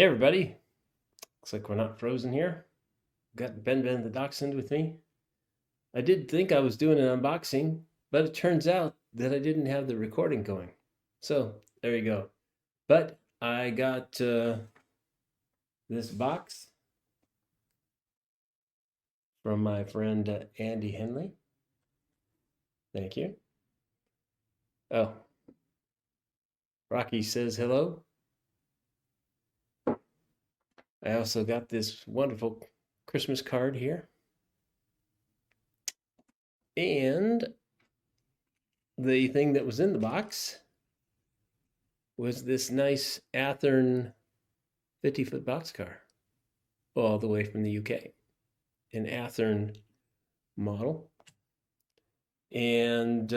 Hey everybody, looks like we're not frozen here. Got Ben the Dachshund with me. I did think I was doing an unboxing, but it turns out that I didn't have the recording going. So there you go. But I got this box from my friend Andy Henley. Thank you. Oh, Rocky says hello. I also got this wonderful Christmas card here. And the thing that was in the box was this nice Athearn 50-foot boxcar all the way from the UK, an Athearn model. And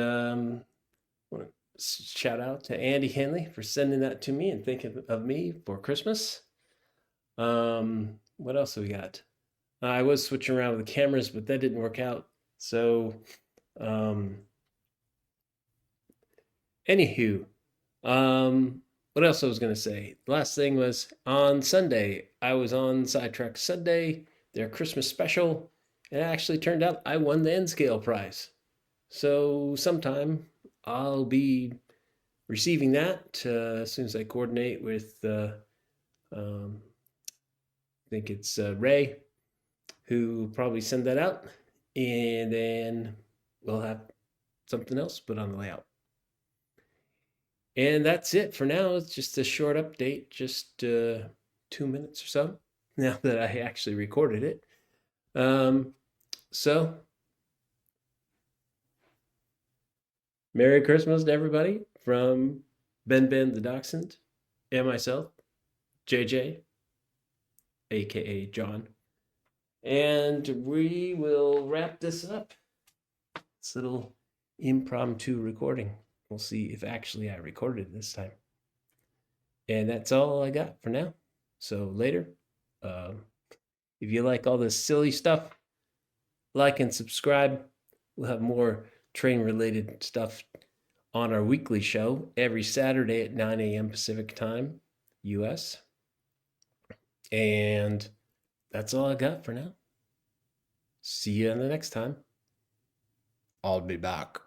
shout out to Andy Henley for sending that to me and thinking of me for Christmas. What else have we got? I was switching around with the cameras, but that didn't work out. So, anywho, what else I was going to say? The last thing was on Sunday, I was on Sidetrack Sunday, their Christmas special, and it actually turned out I won the N Scale prize. So sometime I'll be receiving that as soon as I coordinate with, I think it's Ray, who will probably send that out. And then we'll have something else put on the layout. And that's it for now. It's just a short update, just 2 minutes or so, now that I actually recorded it. So, Merry Christmas to everybody from Ben the Dachshund and myself, JJ, aka John. And we will wrap this up. This little impromptu recording. We'll see if actually I recorded it this time. And that's all I got for now. So later, if you like all this silly stuff, like and subscribe. We'll have more train related stuff on our weekly show every Saturday at 9 a.m. Pacific time, US. And that's all I got for now. See you in the next time. I'll be back.